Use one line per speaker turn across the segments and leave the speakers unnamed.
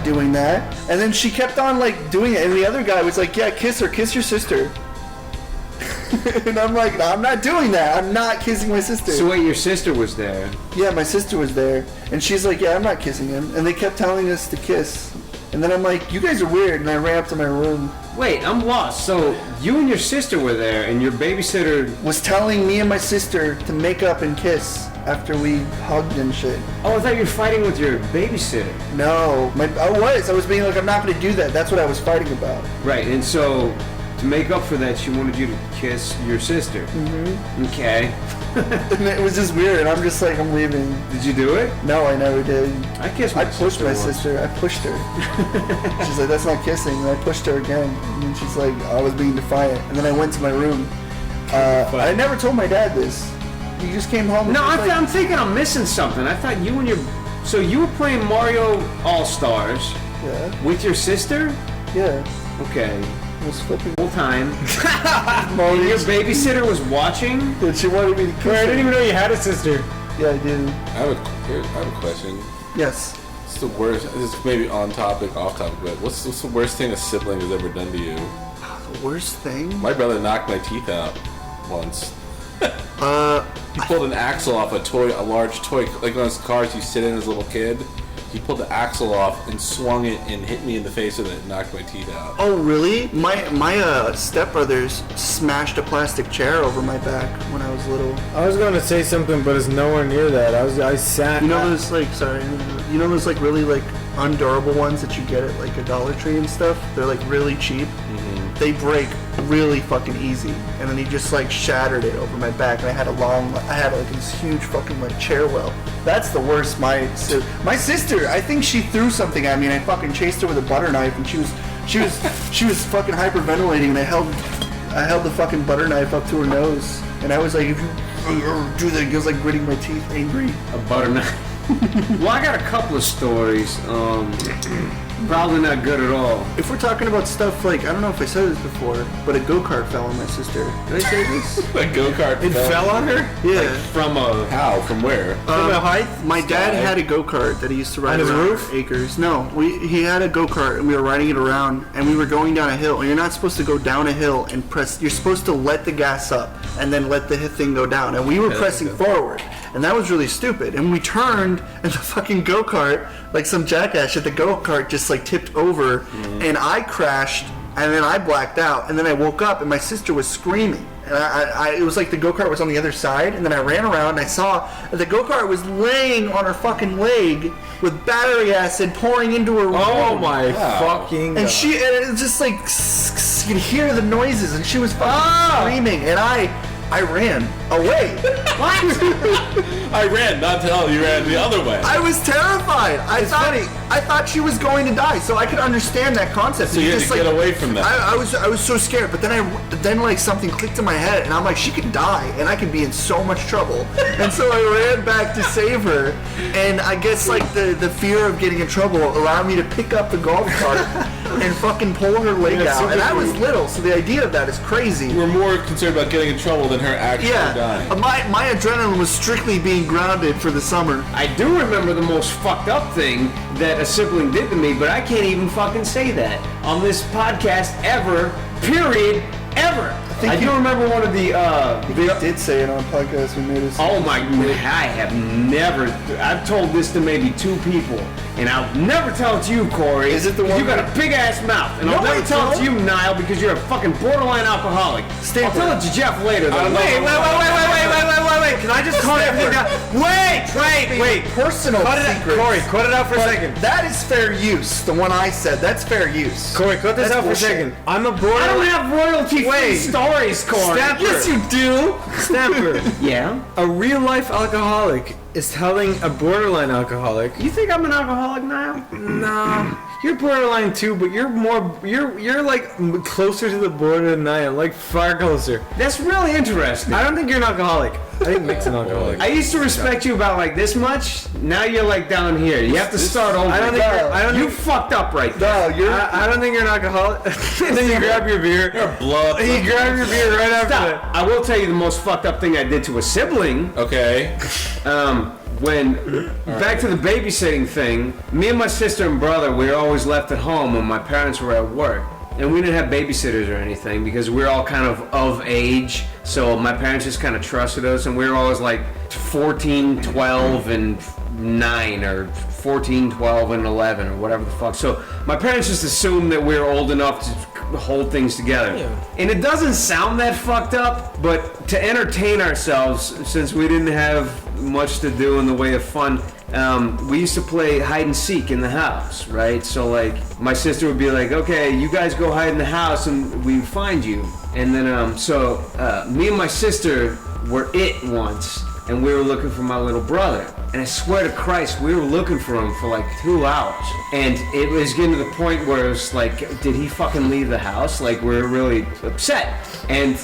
doing that. And then she kept on like doing it, and the other guy was like, yeah, kiss her, kiss your sister. And I'm like, no, I'm not doing that. I'm not kissing my sister.
So wait, your sister was there?
Yeah, my sister was there, and she's like, yeah, I'm not kissing him. And they kept telling us to kiss. And then I'm like, you guys are weird, and I ran up to my room.
Wait, I'm lost. So you and your sister were there, and your babysitter
was telling me and my sister to make up and kiss after we hugged and shit.
Oh, I thought you were fighting with your babysitter.
No, I was being like, I'm not going to do that. That's what I was fighting about.
Right, and so to make up for that, she wanted you to kiss your sister.
Mm-hmm.
Okay.
And it was just weird, and I'm just like, I'm leaving.
Did you do it?
No, I never did.
I kissed my sister.
I pushed my sister. I pushed her. She's like, that's not kissing. And I pushed her again. And then she's like, I was being defiant. And then I went to my room. I never told my dad this. He just came home.
No, I'm thinking I'm missing something. I thought you and your... So you were playing Mario All-Stars with your sister?
Yeah.
Okay.
I was flipping
the whole time. And your babysitter was watching?
And she wanted me to kiss her.
I didn't even know you had a sister.
Yeah, I do.
I have a question.
Yes.
What's the worst? This is maybe on topic, off topic, but what's the worst thing a sibling has ever done to you?
The worst thing?
My brother knocked my teeth out once. He pulled an axle off a large toy, like one of those cars you sit in as a little kid. He pulled the axle off and swung it and hit me in the face with it and knocked my teeth out.
Oh, really? My stepbrothers smashed a plastic chair over my back when I was little.
I was going to say something, but it's nowhere near that. I sat...
You know those, like, sorry, you know those, like, really, like, undurable ones that you get at, like, a Dollar Tree and stuff? They're, like, really cheap. Mm-hmm. They break really fucking easy. And then he just, like, shattered it over my back. And I had like, this huge fucking, like, chair well. That's the worst. My sister, I think she threw something at me, and I fucking chased her with a butter knife, and she was fucking hyperventilating, and I held the fucking butter knife up to her nose, and I was like, if you do that, I was like gritting my teeth, angry.
A butter knife. Well, I got a couple of stories. Probably not good at all.
If we're talking about stuff like, I don't know if I said this before, but a go-kart fell on my sister. Did I say this?
A go-kart
It fell on her?
Yeah.
Like from how? From where?
From a height?
My dad had a go-kart that he used to ride
on his
around
roof?
acres. No, he had a go-kart and we were riding it around and we were going down a hill. And you're not supposed to go down a hill and press. You're supposed to let the gas up and then let the thing go down. And we were pressing forward. And that was really stupid. And we turned and the fucking go-kart, like some jackass at the go-kart, just like tipped over. And I crashed and then I blacked out. And then I woke up and my sister was screaming. And it was like the go-kart was on the other side. And then I ran around and I saw that the go-kart was laying on her fucking leg with battery acid pouring into her room.
Oh my fucking God.
And it was just like, you could hear the noises and she was fucking screaming. And I ran away.
What?
I ran, not tell you ran the other way.
I was terrified. I thought she was going to die, so I could understand that concept.
So you had to get away from that.
I was so scared, but then like something clicked in my head, and I'm like, she could die, and I could be in so much trouble. And so I ran back to save her, and I guess like the fear of getting in trouble allowed me to pick up the golf cart and fucking pull her leg out. And I was little, so the idea of that is crazy.
We're more concerned about getting in trouble than her actually dying.
My adrenaline was strictly being grounded for the summer.
I do remember the most fucked up thing that a sibling did to me, but I can't even fucking say that on this podcast ever, period, ever. I do remember one of the...
You did say it on a podcast we made.
Oh my... I have never... I've told this to maybe 2 people, and I'll never tell it to you, Corey.
Is it the one...
You got a big-ass mouth. And I'll never tell it to you, Niall, because you're a fucking borderline alcoholic. I'll tell it to Jeff later, though.
Wait. Can I just calm everything down? Wait.
Personal secrets.
Corey, cut it out for a second.
That is fair use. The one I said, that's fair use.
Corey, cut this out for a second. I'm a borderline...
I don't have royalty-free stories, Corey.
Stamper.
Yes, you do.
Stamper.
Yeah?
A real-life alcoholic is telling a borderline alcoholic...
You think I'm an alcoholic now?
No. You're borderline too, but you're like closer to the border than I am, like far closer.
That's really interesting.
I don't think you're an alcoholic. I think Mick's an alcoholic.
I used to respect you about like this much. Now you're like down here. You have to start over. You fucked up right there.
No,
I don't think you're an alcoholic. And then you grab your beer.
You're blood.
You grab your beer right after that.
I will tell you the most fucked up thing I did to a sibling.
Okay.
back to the babysitting thing, me and my sister and brother, we were always left at home when my parents were at work. And we didn't have babysitters or anything because we were all kind of age. So my parents just kind of trusted us, and we were always like 14, 12, and 9, or 14, 12, and 11, or whatever the fuck. So my parents just assumed that we were old enough to hold things together. Yeah. And it doesn't sound that fucked up, but to entertain ourselves, since we didn't have much to do in the way of fun, we used to play hide and seek in the house, right? So like my sister would be like, okay, you guys go hide in the house and we find you. And then me and my sister were it once, and we were looking for my little brother. And I swear to Christ, we were looking for him for like 2 hours. And it was getting to the point where it was like, did he fucking leave the house? Like, we were really upset. And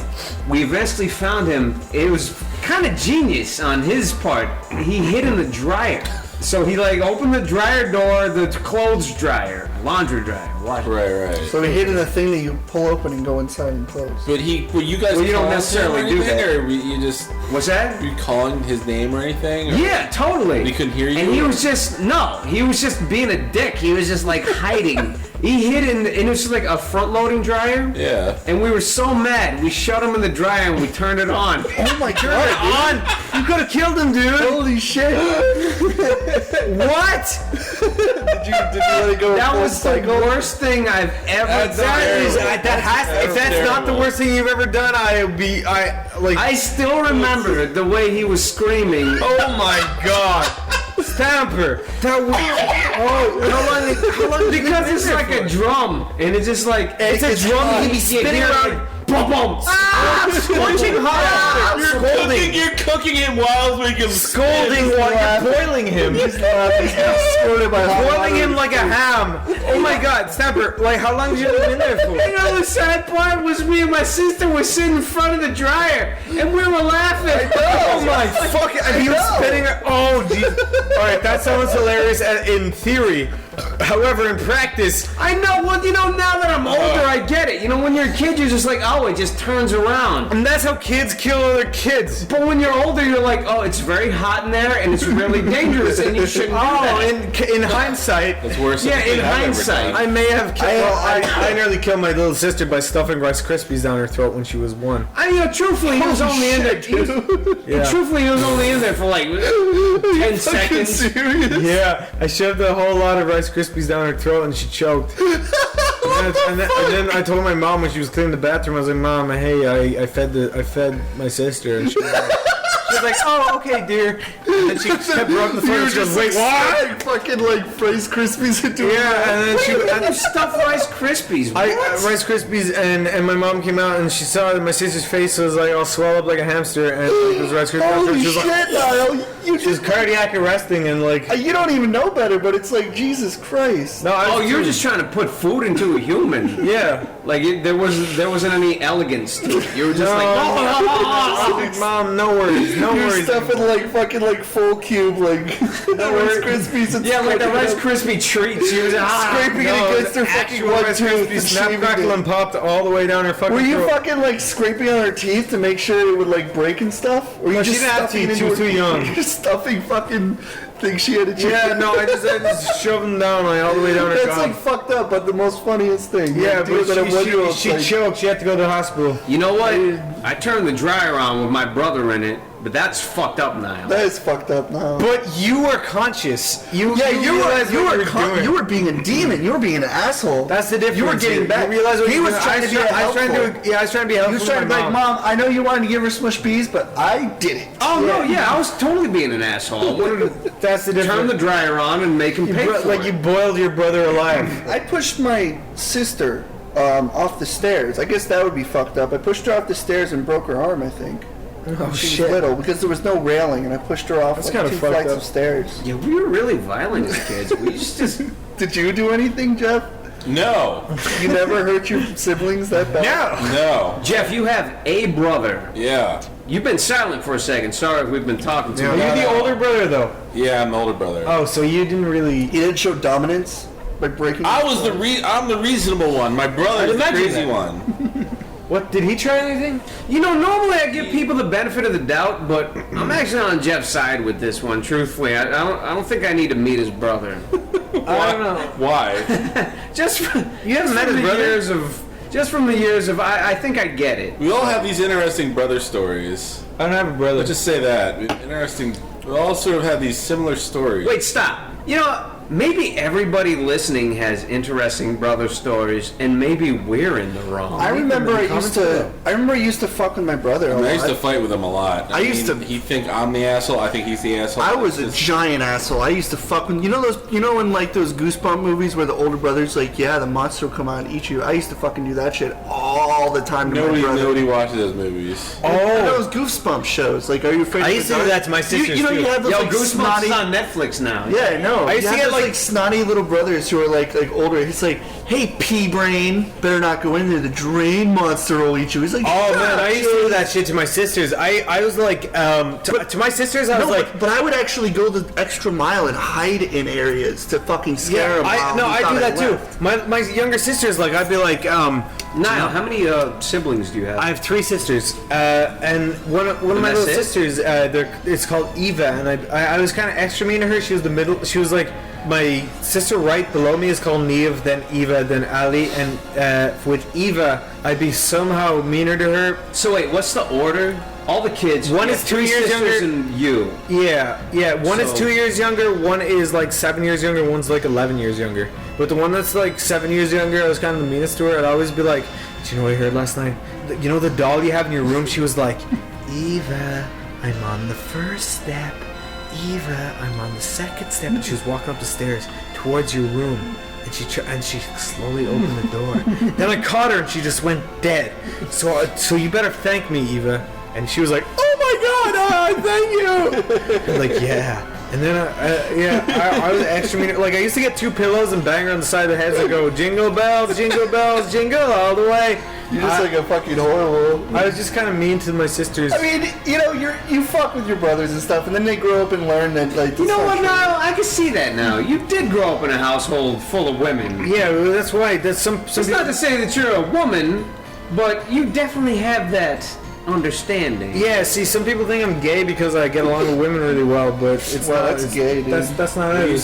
we eventually found him. It was kind of genius on his part. He hid in the dryer. So he like opened the dryer door, the clothes dryer, laundry dryer.
Right.
So he hid in the thing that you pull open and go inside and close.
But were you guys?
Well, you don't necessarily do that.
Or you just?
What's that?
Were you calling his name or anything? Or?
Yeah, totally.
He couldn't hear you.
And he was just being a dick. He was just like hiding. He hid in, and it was just like a front-loading dryer.
Yeah.
And we were so mad. We shut him in the dryer and we turned it on.
Oh my god!
On! You could have killed him, dude.
Holy shit!
What?
Did you let it go?
That was the worst thing I've ever done.
If that's not the worst thing you've ever done,
I still remember the way he was screaming.
Oh my god. Stamper. How long
Because it's like a drum, and it's just like
it's a drum and he's spinning around.
Boom, boom. Scorching hot.
You're cooking it while making
Scolding while you're boiling him. Boiling him like a ham. Oh my god, Stamper, like how long did you live in there for?
You know, the sad part was me and my sister were sitting in front of the dryer, and we were laughing.
Oh my fucking, and he was spinning. Oh geez. Alright, that sounds hilarious in theory. However, in practice,
I know. Well, you know, now that I'm older, I get it. You know, when you're a kid, you're just like, oh, it just turns around.
and that's how kids kill other kids.
But when you're older, you're like, oh, it's very hot in there, and it's really dangerous, and you shouldn't do that.
In hindsight,
That's worse.
Yeah,
than
in
I've ever
hindsight.
done.
I may have killed. I nearly killed my little sister by stuffing Rice Krispies down her throat when she was 1.
I mean, truthfully, he was only in there. Truthfully, he was only in there for like 10 seconds.
Yeah, I shoved a whole lot of Rice Krispies down her throat and she choked. and then I told my mom when she was cleaning the bathroom, I was like, Mom, hey, I fed my sister, and she was like, oh, okay, dear. And then she kept rubbing the phone. And she goes, wait, what?
Fucking like Rice Krispies into
Yeah, and then
You stuffed Rice Krispies.
Rice Krispies, and my mom came out and she saw that my sister's face was like all swelled up like a hamster, and it was Rice Krispies.
Holy
she was
shit,
like,
Niall! You
she was cardiac arresting and like.
You don't even know better, but it's like Jesus Christ.
No,
Oh, you're just trying to put food into a human.
Yeah.
Like there wasn't any elegance to it. You were just like,
Mom, no worries, no
You're
worries.
stuffing like fucking like full cube like Rice Krispies and
yeah, like the
scraping
Rice
it up-
Krispie treats. You was
scraping it against her fucking
Actual
one
Rice
tooth.
Krispies
and
snap,
shaving
crackle,
it.
and popped all the way down her fucking
Were you
throat.
fucking like scraping on her teeth to make sure it would like break and stuff? Or you
No, she
just
didn't have
stuffing
teeth,
it
she
into
was
her-
too young.
You're stuffing fucking things she had to chew.
Yeah, no, I just shoved them down like all the way down her
That's
gum.
like fucked up, but the most funniest thing.
Yeah,
Like, dude, that a
but
one-year-old,
she
like,
choked. She had to go to the hospital.
You know what? I turned the dryer on with my brother in it, but that's fucked up now.
That is fucked up now.
But you were conscious. You
you
realized what you were doing.
were being a demon. You were being an asshole.
That's the difference.
You were getting
here.
back.
You realize what
He
you
was
were
trying to be
I was trying
helpful.
to. Yeah, I was trying to be helpful.
He was trying to be like, Mom, I know you wanted to give her smush bees, but I did it.
Oh no, yeah, I was totally being an asshole. I wanted to
That's the difference.
turn the dryer on and make him pay for
like
it.
you boiled your brother alive.
I pushed my sister off the stairs. I guess that would be fucked up. I pushed her off the stairs and broke her arm, I think.
Oh
She was little because there was no railing, and I pushed her off
That's
like
kinda
2
fucked
flights
up.
of stairs.
Yeah, we were really violent as kids. We just
Did you do anything, Jeff?
No.
You never hurt your siblings that bad?
No.
Jeff, you have a brother.
Yeah.
You've been silent for a second. Sorry if we've been talking too
Are
much.
you the older brother though?
Yeah, I'm the older brother.
Oh, so you didn't really.
You didn't show dominance by breaking.
I'm the reasonable one. My brother's the
imagine
crazy
that.
one.
What, did he try anything?
You know, normally I give people the benefit of the doubt, but I'm actually on Jeff's side with this one. Truthfully, I don't think I need to meet his brother.
I don't know.
Why?
Just from, you haven't met his brother? Just from the years of, I think I get it.
We all have these interesting brother stories.
I don't have a brother.
Let's just say that. Interesting. We all sort of have these similar stories.
Wait, stop. You know, maybe everybody listening has interesting brother stories, and maybe we're in the wrong.
I remember I used to fuck with my brother a lot.
I used to fight with him a lot.
I used to.
He think I'm the asshole. I think he's the asshole.
I was a giant asshole. I used to fuck with in like those Goosebump movies where the older brother's like, yeah, the monster will come out and eat you. I used to fucking do that shit all the time to my brother.
Nobody watches those movies.
Those Goosebump shows. Like, are you afraid?
I used to do that to my sisters
you have those like
Goosebumps
snotty.
is on Netflix now.
Yeah, no.
I used to get
like snotty little brothers who are like older. He's like, hey, pea brain, better not go in there. The drain monster will eat you. He's like,
oh man, I used to do that shit to my sisters. I was like, to my sisters, I was like,
but I would actually go the extra mile and hide in areas to fucking scare them.
I do that too. My younger sisters, like, I'd be like,
Niall, how many siblings do you have?
I have 3 sisters, and one of my little sisters, it's called Eva, and I was kind of extra mean to her. She was the middle. She was like, my sister right below me is called Neve, then Eva, then Ali, and with Eva, I'd be somehow meaner to her.
So wait, what's the order? All the kids.
One is 2 years younger
than you.
Yeah. One is 2 years younger. One is like 7 years younger. One's like 11 years younger. But the one that's like 7 years younger, I was kind of the meanest to her. I'd always be like, "Do you know what I heard last night? You know the doll you have in your room?" She was like, "Eva, I'm on the first step. Eva, I'm on the second step." And she was walking up the stairs towards your room. And she slowly opened the door. Then I caught her and she just went dead. So you better thank me, Eva. And she was like, "Oh my God, thank you." I'm like, yeah. And then I was extra mean. Like, I used to get 2 pillows and bang her on the side of the head and go, jingle bells, jingle all the way.
You're just like a fucking horrible.
I was just kind of mean to my sisters.
I mean, you fuck with your brothers and stuff, and then they grow up and learn that, like.
You know what, Niall? I can see that now. You did grow up in a household full of women.
Yeah, well, that's right. That's some.
It's not to say that you're a woman, but you definitely have that understanding.
Yeah, see, some people think I'm gay because I get along with women really well, but it's not.
That's gay, dude.
That's not it.
You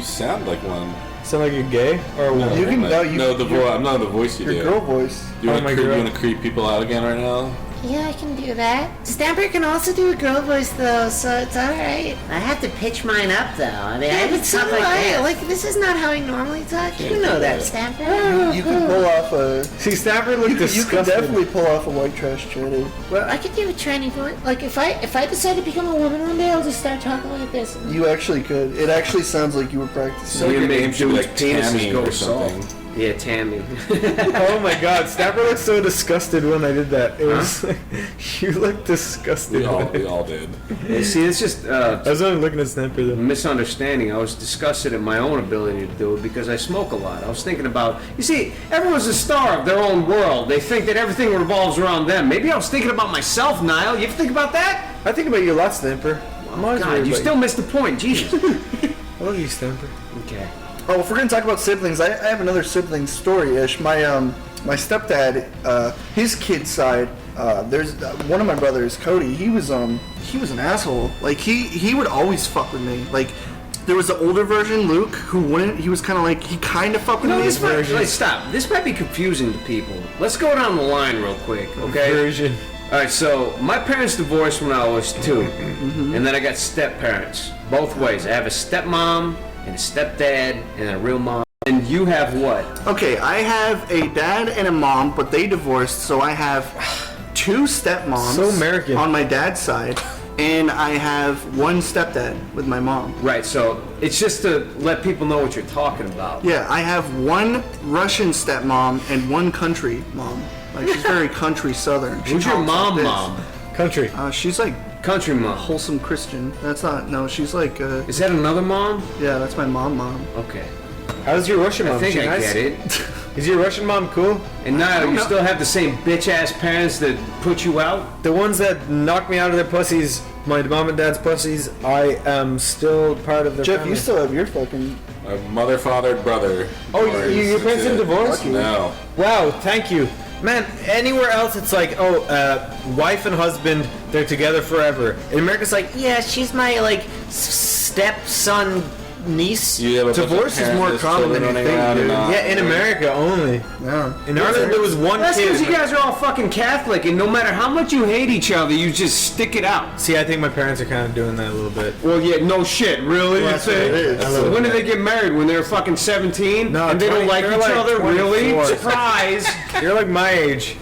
sound like one.
Sound like you're gay or a woman?
You can
I'm not the voice you do.
Your girl voice.
You want to creep people out again right now?
Yeah, I can do that. Stamper can also do a girl voice though, so it's alright.
I have to pitch mine up though. I mean, I
But
did
so
stuff
do
like
I.
that.
Like, this is not how I normally talk.
You know that, Stamper.
You can pull off a.
See, Stafford looked
You can
disgusted.
definitely pull off a white trash tranny.
Well, I could do a tranny voice. Like, if I decide to become a woman one day, I'll just start talking like this.
You actually could. It actually sounds like you were practicing.
So your
make
name should be
dudes'
like
penises
Tammy
go
or something.
soft. Yeah, Tammy.
Oh my God, Stafford looked so disgusted when I did that. It was you looked disgusted.
We all did.
Yeah, see, it's just
I was only looking at Stafford though.
misunderstanding. I was disgusted at my own ability to do it because I smoke a lot. I was thinking about, you see, everyone's a star of their own world. They think that everything revolves around them. Maybe I was thinking about myself, Niall. You ever think about that?
I think about you a lot, Stamper. I'm always worried
God, you
about
still missed the point. Jesus.
I love you, Stamper.
Okay.
Oh, if we're gonna talk about siblings, I have another sibling story-ish. My stepdad, his kid's side, there's one of my brothers, Cody. He was an asshole. Like he would always fuck with me. Like there was the older version, Luke, who wouldn't. He was kind of like he kind of fucked with
No,
me.
this might, like, stop. This might be confusing to people. Let's go down the line real quick, okay?
Version.
All right, so my parents divorced when I was 2, and then I got step parents both ways. I have a stepmom and a stepdad and a real mom. And you have what?
Okay, I have a dad and a mom, but they divorced, so I have 2 stepmoms.
So American.
On my dad's side, and I have 1 stepdad with my mom.
Right, so it's just to let people know what you're talking about.
Yeah, I have 1 Russian stepmom and 1 country mom. Like she's very country southern. She
Who's your
talks like
mom,
this.
mom?
Country.
She's like
Country mom.
wholesome Christian. That's not. No, she's like.
Is that another mom?
Yeah, that's my mom.
Okay.
How's your Russian mom?
I think
She
I
nice?
get it.
Is your Russian mom cool?
And now you
know.
still have the same bitch-ass parents that put you out?
The ones that knocked me out of their pussies, my mom and dad's pussies, I am still part of their
Jeff,
family.
you still have your fucking.
My mother, father, brother.
Oh, your parents didn't divorce?
No.
Wow, thank you. Man, anywhere else it's like, wife and husband, they're together forever. In America, it's like, yeah, she's my like stepson niece. Divorce is more common than you think, dude. Yeah, in America only.
Yeah.
In Ireland, there was one
That's
kid.
because you guys are all fucking Catholic, and no matter how much you hate each other, you just stick it out.
See, I think my parents are kind of doing that a little bit.
Well, yeah, no shit, really?
Well, that's what it is.
When did they get married? When they were fucking 17?
No,
and they don't like
they're
each
like
other?
24.
Really? Surprise!
You're like my age.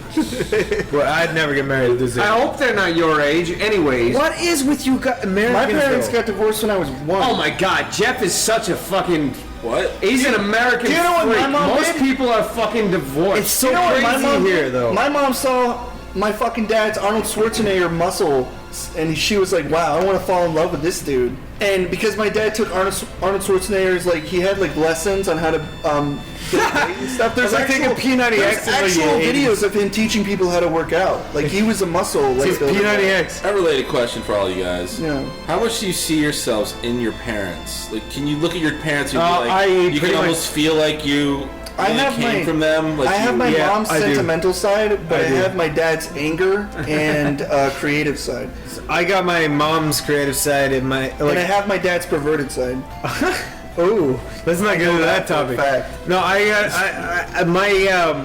Well, I'd never get married at this age.
I hope they're not your age. Anyways.
What is with you Americans?
My parents
though?
got divorced when I was 1.
Oh my god, Jeff is such a fucking...
What?
He's an American
Do you know what
freak.
my mom
Most
did?
people are fucking divorced.
It's so
You know what my
crazy
mom
here,
did?
though.
My mom saw my fucking dad's Arnold Schwarzenegger muscle, and she was like, "Wow, I want to fall in love with this dude." And because my dad took Arnold Schwarzenegger's, like, he had like lessons on how to get weight and stuff. There's
Like taking P90X
there's
in, like,
actual
your 80s.
videos of him teaching people how to work out. Like, he was a muscle. Like,
It's P90X.
A related question for all you guys.
Yeah.
How much do you see yourselves in your parents? Like, can you look at your parents and be
I
like, you
pretty
can
much-
almost feel like you
I have
came
my-
from them? Like
I have my
Yeah,
mom's
I do.
sentimental side, but I
do.
have my dad's anger and creative side,
I got my mom's creative side and my
and I have my dad's perverted side.
Oh, let's not get into that
for a
topic.
fact.
No,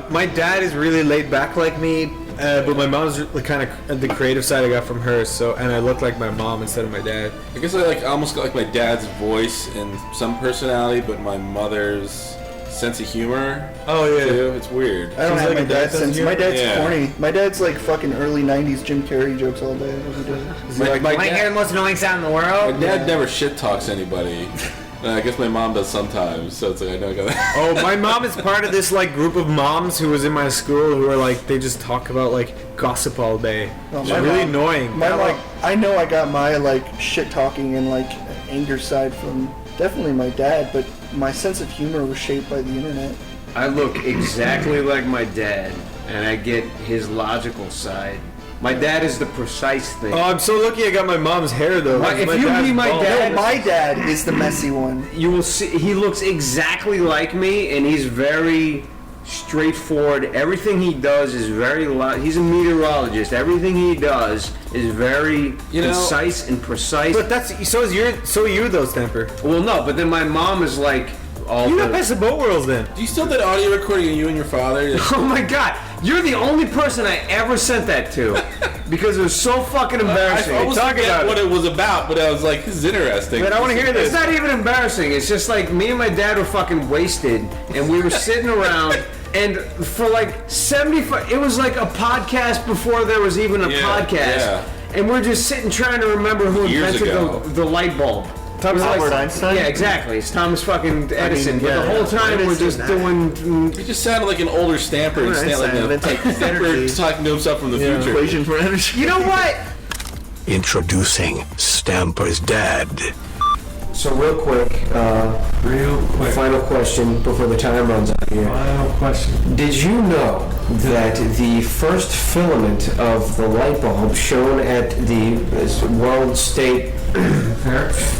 my dad is really laid back like me, but my mom's kind of the creative side I got from her. So, and I look like my mom instead of my dad.
I guess I almost got like my dad's voice and some personality, but my mother's sense of humor.
Oh
Too. It's weird.
I don't
Seems
have
like
my
a dad
dad's
sense of
sense. My
humor.
dad's
Yeah.
corny. My dad's like fucking early '90s Jim Carrey jokes all day. Every day.
My
Wanna hear
dad,
the most annoying sound in the world?
my dad never shit talks anybody. I guess my mom does sometimes, so it's like I know I got that.
Oh, my mom is part of this like group of moms who was in my school who are like they just talk about like gossip all day.
Oh,
It's
my
really
mom-
annoying.
My
Not
mom,
like
I know I got my like shit talking and like anger side from definitely my dad, but my sense of humor was shaped by the internet.
I look exactly like my dad, and I get his logical side. My dad is the precise thing.
oh, I'm so lucky I got my mom's hair though.
If
My
you
dad's
meet my
bald.
dad-
No, my dad is the messy one.
You will see, he looks exactly like me, and he's very straightforward. Everything he does is very he's a meteorologist. Everything he does is very concise and precise.
But that's so are you though, Stamper.
Well, no, but then my mom is like all
You're not
the,
past the boat worlds then.
Do you still have that audio recording of you and your father?
oh my god, you're the only person I ever sent that to because it was so fucking embarrassing.
I almost
Talk
forget
about
what it was about, but I was like, this is interesting.
But I want to hear
It's
this.
not even embarrassing. It's just like me and my dad were fucking wasted, and we were sitting around, and for like 75, it was like a podcast before there was even a
Yeah,
podcast,
yeah.
and we're just sitting trying to remember who
Years
invented
ago.
the light bulb.
Thomas
Albert Einstein?
Yeah, exactly. It's Thomas fucking Edison.
yeah,
but the whole time we're
Edison,
just doing.
He just sounded like an older Stamper and
Einstein
like
invented energy.
talking to himself from the future.
Equation for energy.
You know what?
Introducing Stamper's dad.
So real quick, final question before the time runs out here.
Final question.
Did you know that the first filament of the light bulb shown at the World State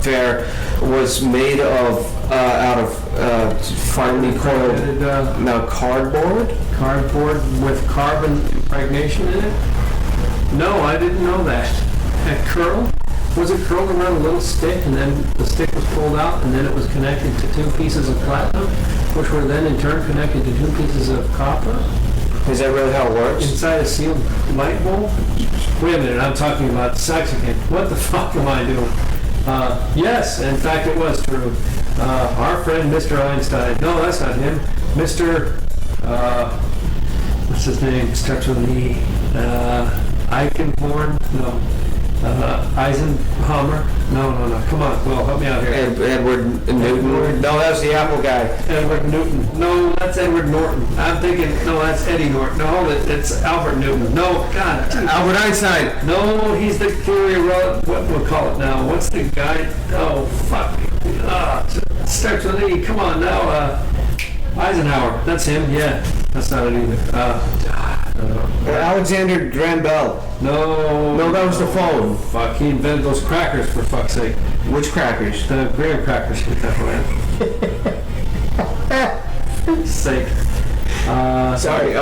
Fair was made of out of finely coiled cardboard?
Cardboard with carbon impregnation in it? No, I didn't know that. That curl? Was it curled around a little stick and then the stick was pulled out and then it was connected to two pieces of platinum, which were then in turn connected to two pieces of copper
Is that really how it works?
inside a sealed light bulb? Wait a minute, I'm talking about sex again. What the fuck am I doing? Yes, in fact it was true. Our friend Mr. Einstein, no that's not him, Mr. What's his name? Starts with an E. Eichenhorn? No. Eisenhower? No. Come on, Will, help me out here.
Edward Newton? No, that was the Apple guy.
Edward Newton. No, that's Edward Norton. I'm thinking, no, that's Eddie Norton. No, it's Albert Newton. No, God.
Albert Einstein.
No, he's the theory what we'll call it now. What's the guy? Oh, fuck. It starts with an E. Come on now. Eisenhower. That's him. Yeah. That's not it either.
Alexander Graham Bell.
No,
that was the phone.
Fuck, he invented those crackers for fuck's sake.
Which crackers?
The graham crackers. Get that way. Sake.
Sorry,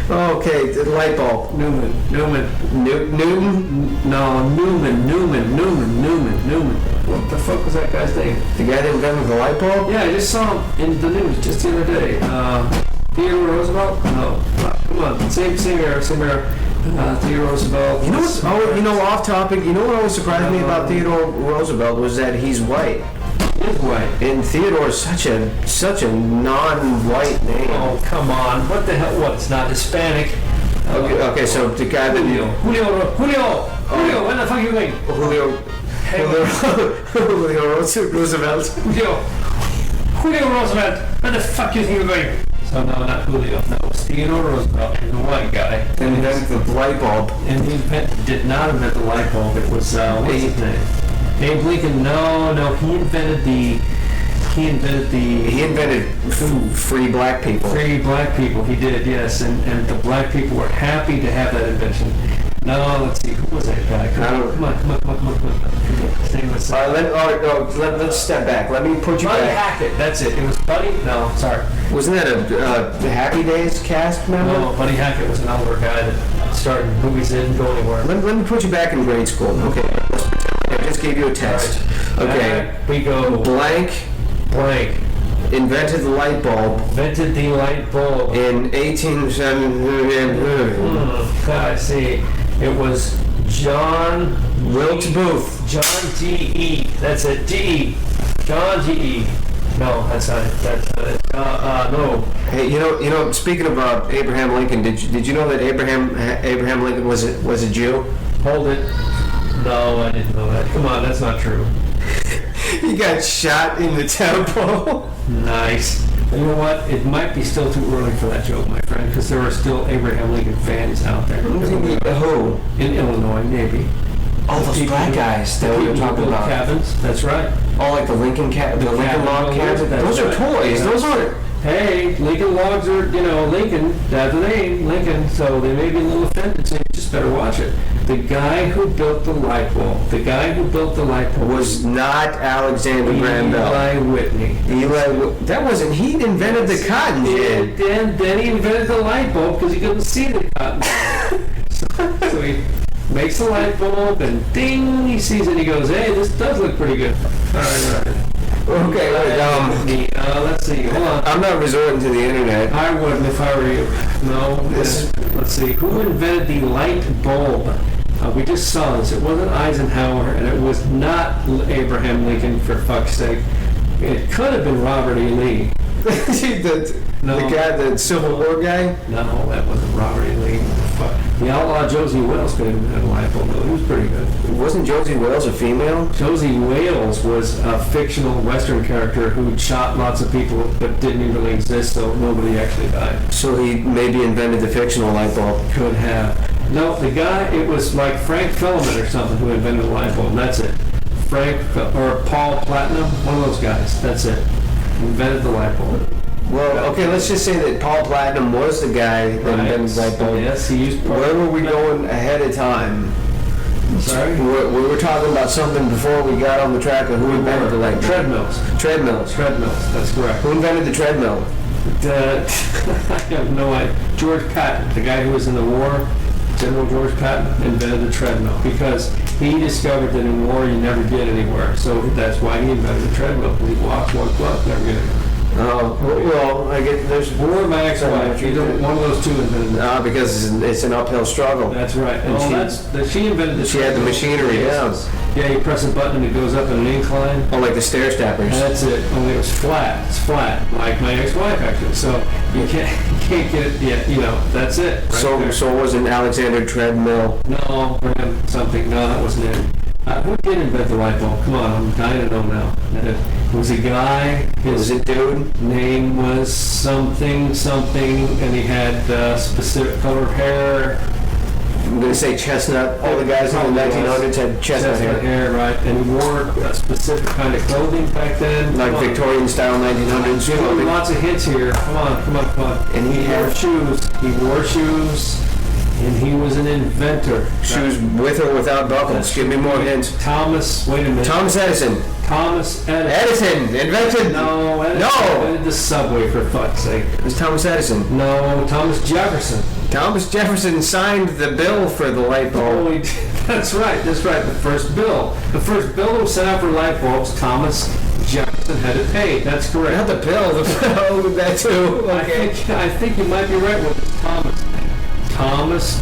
Okay, the light bulb.
Newman.
Newton?
No, Newman. What the fuck was that guy's name?
The guy that invented the light bulb?
Yeah, I just saw him in the news just the other day. Theodore Roosevelt? No. Come on, same era. Theodore Roosevelt.
You know what's, off topic, you know what always surprised me about Theodore Roosevelt was that he's white.
He is white.
And Theodore is such a non-white name.
Oh, come on. What the hell? What, it's not Hispanic?
Okay, so the guy that...
Julio, where the fuck are you going?
Julio Roosevelt.
Julio Roosevelt, where the fuck you think you're going? So no, not Julio. No, it was Theodore Roosevelt. He's a white guy.
And he invented the light bulb.
And he did not invent the light bulb. It was, what's his name? Abe Lincoln. No, he invented
free black people.
Free black people, he did, yes. And the black people were happy to have that invention. No, let's see, who was that guy? Come on. His name was...
Let's step back. Let me put you
Buddy
back.
Hackett, that's it. It was Buddy? No, sorry.
Wasn't that a Happy Days cast member?
No, Buddy Hackett was an older guy that started movies that didn't go anywhere.
Let me put you back in grade school. Okay, let's pretend I just gave you a test.
Right.
Okay.
Back we go.
Blank invented the light bulb
Invented the light bulb.
in 1870.
I see. It was John
Wilkes Booth.
John G.E. That's it. G.E. John G.E. No, that's not it. That's not it. No.
Hey, you know. Speaking about Abraham Lincoln, did you know that Abraham Lincoln was a Jew?
Hold it. No, I didn't know that. Come on, that's not true.
He got shot in the temple.
Nice. You know what? It might be still too early for that joke, my friend, because there are still Abraham Lincoln fans out there.
Who?
In Illinois, maybe.
Oh, those black guys that we were talking about.
Cabins. That's right.
Oh, like the Lincoln log cabins. Those are toys.
Yeah.
Those aren't.
Hey, Lincoln logs are, Lincoln, that's the name, Lincoln, so they may be a little offended, so you just better watch it. The guy who built the light bulb,
Was not Alexander Graham Bell.
Eli Whitney.
That wasn't. He invented the cotton gin.
Then he invented the light bulb because he couldn't see the cotton gin. So he makes the light bulb and ding, he sees it and he goes, hey, this does look pretty good. All right.
Okay,
let's see, hold on.
I'm not resorting to the internet.
I wouldn't if I were you. No. Let's see. Who invented the light bulb? We just saw this. It wasn't Eisenhower, and it was not Abraham Lincoln, for fuck's sake. It could have been Robert E. Lee.
The guy, the Civil War guy?
No, that wasn't Robert E. Lee. Fuck. The outlaw Josie Wales could have invented a light bulb, though. He was pretty good.
Wasn't Josie Wales a female?
Josie Wales was a fictional Western character who shot lots of people but didn't even really exist, so nobody actually died.
So he maybe invented the fictional light bulb.
Could have. No, the guy, it was like Frank Filament or something who invented the light bulb. That's it. Or Paul Platinum, one of those guys. That's it. Invented the light bulb.
Well, okay, let's just say that Paul Platinum was the guy that invented the light bulb.
Yes, he used.
Where were we going ahead of time?
Sorry?
We were talking about something before we got on the track of who invented the light bulb.
Treadmills, that's correct.
Who invented the treadmill?
I have no idea. George Patton, the guy who was in the war, General George Patton, invented the treadmill because he discovered that in war you never get anywhere. So that's why he invented the treadmill. He walked, never get anywhere.
Well, I get there's
Or my ex-wife. Either one of those two invented it.
because it's an uphill struggle.
That's right. And she invented the
She had the machinery,
Yeah, you press a button and it goes up an incline.
Oh, like the stair steppers.
That's it. Only it was flat. It's flat, like my ex-wife actually. So you can't get it yet. That's it. Right
So it wasn't Alexander Treadmill.
No, Graham something. No, that wasn't it. Who did invent the light bulb? Come on, I'm dying to know now. It was a guy.
Was it dude?
Name was something, and he had specific color of hair.
I'm going to say chestnut. All the guys in the 1900s had chestnut hair.
Right. And he wore a specific kind of clothing back then.
Like Victorian style 1900s clothing.
Lots of hits here. Come on.
And he
wore shoes. and he was an inventor.
Shoes with or without buckles. Give me more hints.
Thomas, wait a minute.
Thomas Edison.
Thomas Edison.
Edison invented.
No, Edison
No.
invented the subway, for fuck's sake.
It was Thomas Edison.
No, Thomas Jefferson.
Thomas Jefferson signed the bill for the light bulb.
Holy, that's right. The first bill that was sent out for light bulbs, Thomas Jefferson had it paid. That's correct.
Not the bill. The bill. That too. Okay.
I think you might be right with this Thomas.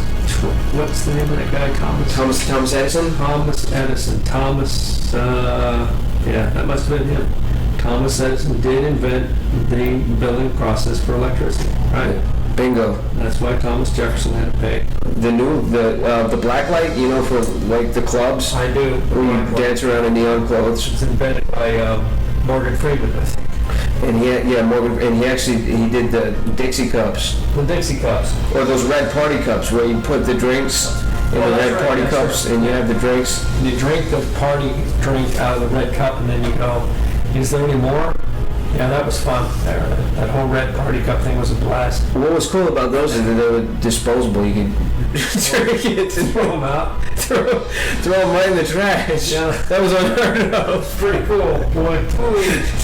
What's the name of that guy?
Thomas Edison.
Thomas Edison. Yeah, that must have been him. Thomas Edison did invent the building process for electricity, right?
Bingo.
That's why Thomas Jefferson had to pay.
The black light, you know, for like the clubs.
I do.
Where you dance around in neon clothes.
It was invented by Morgan Freeman, I think.
And he did the Dixie cups.
The Dixie cups.
Or those red party cups where you put the drinks in the red party cups and you have the drinks.
You drink the party drink out of the red cup and then you go, is there any more? Yeah, that was fun. That whole red party cup thing was a blast.
What was cool about those is that they were disposable. You could drink it and
Throw them out.
throw them right in the trash.
Yeah.
That was unheard of.
Pretty cool. Boy,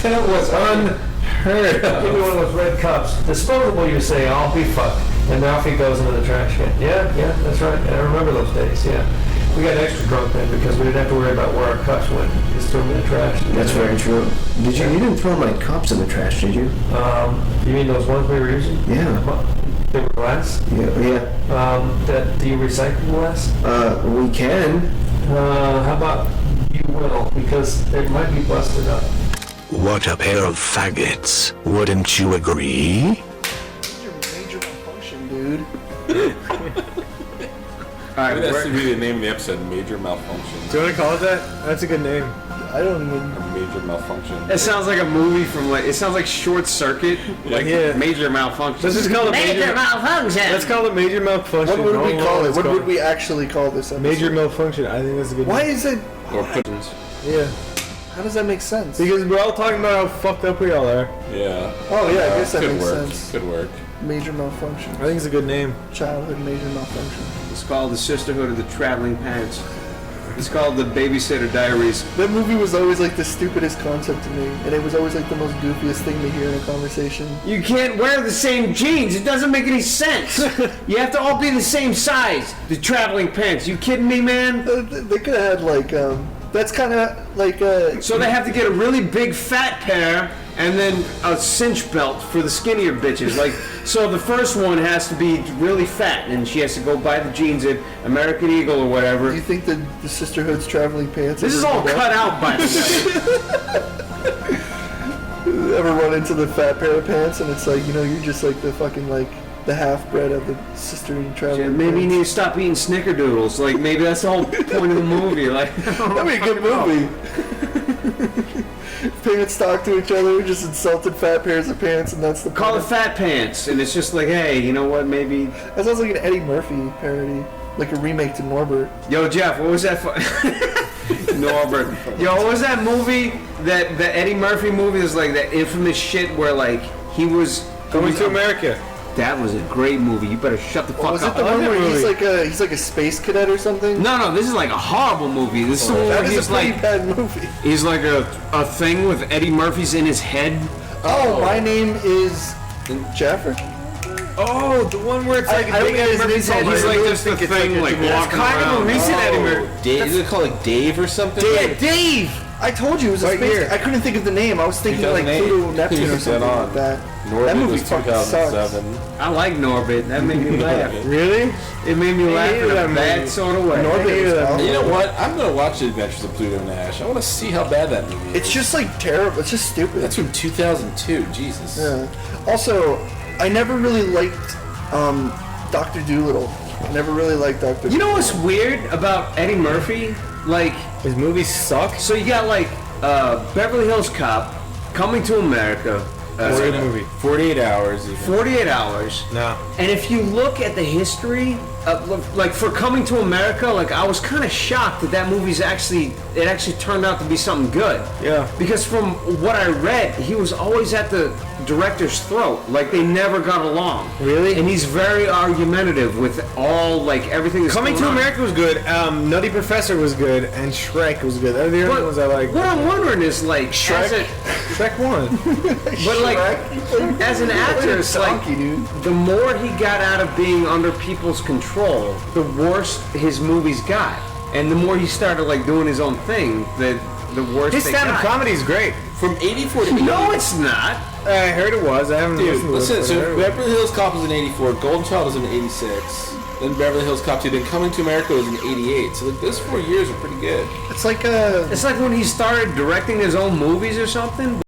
That was unheard
give me
of.
one of those red cups. Disposable, you say, I'll be fucked. And off he goes into the trash can. Yeah, that's right. I remember those days, yeah. We got extra drunk then because we didn't have to worry about where our cups went. Just threw them in the trash.
That's very true. You didn't throw my cups in the trash, did you?
You mean those ones we were using?
Yeah.
They were glass?
Yeah.
Do you recycle glass?
We can.
How about you will? Because it might be busted up.
What a pair of faggots. Wouldn't you agree?
Major malfunction, dude.
Maybe that should be the name of the episode, Major Malfunction.
Do you want to call it that? That's a good name.
I don't even.
Or Major Malfunction.
It sounds like a movie from it sounds like Short Circuit, like
Yeah.
Major Malfunction.
Let's just call it
Major malfunction.
Let's call it major malfunction.
What would we
Oh,
call it?
let's
What
call
would we actually call this episode?
Major malfunction. I think that's a good
Why
name.
is it?
Or pigeons.
Yeah.
How does that make sense?
Because we're all talking about how fucked up we all are.
Yeah.
Oh yeah, I guess that
Could
makes
work.
sense.
Could work.
Major malfunction.
I think it's a good name.
Childhood major malfunction.
It's called The Sisterhood of the Traveling Pants. It's called The Babysitter Diaries.
That movie was always like the stupidest concept to me, and it was always like the most goofiest thing to hear in a conversation.
You can't wear the same jeans. It doesn't make any sense. You have to all be the same size. The traveling pants. You kidding me, man?
They could have had like that's kind of like
So they have to get a really big fat pair and then a cinch belt for the skinnier bitches. Like, so the first one has to be really fat, and she has to go buy the jeans at American Eagle or
Do
whatever.
you think that the Sisterhood's traveling pants?
This is
ever
all
go
cut
down?
out by the way.
Ever run into the fat pair of pants, and it's like, you know, you're just like the fucking like the half bred of the sister in traveling.
Maybe you
pants.
need to stop eating snickerdoodles. Like, maybe that's the whole point of the movie. Like,
That'd be a good movie. Pants talk to each other, just insulted fat pairs of pants, and that's the
Call it
point.
Fat Pants, and it's just like, hey, you know what? Maybe.
That sounds like an Eddie Murphy parody, like a remake to Norbert.
Yo, Jeff, what was that? Norbert. Yo, what was that movie? That the Eddie Murphy movie was like that infamous shit where like he was
Going to America.
That was a great movie. You better shut the fuck
Was
up.
it the one
that
where
movie.
he's like a space cadet or something?
No, this is like a horrible movie. This is the one where
That is
he's
a pretty
like
bad movie.
he's like a thing with Eddie Murphy's in his head.
Oh, my name is Jaffer.
Oh, the one where it's like
I
a
don't
big
get
Eddie
his
Murphy's
name,
head.
but
He's
I
like
really
just the
think it's
thing,
like a
like
generic-
walking
kind of a
around.
recent Eddie Murphy.
Dave, is it called like Dave or something?
Yeah, Dave.
I told you it was a
Right
space.
here.
I couldn't think of the name. I was thinking like
2008.
Pluto Neptune or
Dead
something
on.
like that.
Norbit
That movie
was
fucking sucks.
2007.
I like Norbit. That made me laugh.
Really?
It made me laugh in
hated
a
that
bad
movie.
sort of way.
Norbit is awful.
You know what? I'm gonna watch The Adventures of Pluto Nash. I want to see how bad that movie is.
It's just like terrible. It's just stupid.
That's from 2002. Jesus.
Yeah. Also, I never really liked Dr. Doolittle. I never really liked Dr.
You know what's weird about Eddie Murphy? Like,
His movies suck.
so you got like Beverly Hills Cop, Coming to America,
That's a good movie.
48 hours. Even.
48 Hours.
No.
And if you look at the history, like for Coming to America, like I was kind of shocked that movie's actually turned out to be something good.
Yeah.
Because from what I read, he was always at the director's throat. Like they never got along.
Really?
And he's very argumentative with all like everything. That's
Coming
going
to
on.
America was good. Nutty Professor was good, and Shrek was good. They're the only ones I like.
What I'm wondering is like
Shrek 1.
but like as an actor, it's like the more he got out of being under people's control, the worse his movies got, and the more he started like doing his own thing, the worse
His
they
stand-up
got.
comedy is great.
From 84 to 88.
No, it's not.
I heard it was. I haven't
Dude,
listened to
listen,
it.
so Beverly Hills Cop was in 84, Golden Child was in 86, then Beverly Hills Cop 2, then Coming to America was in 88. So like those 4 years are pretty good.
It's like a.
It's like when he started directing his own movies or something.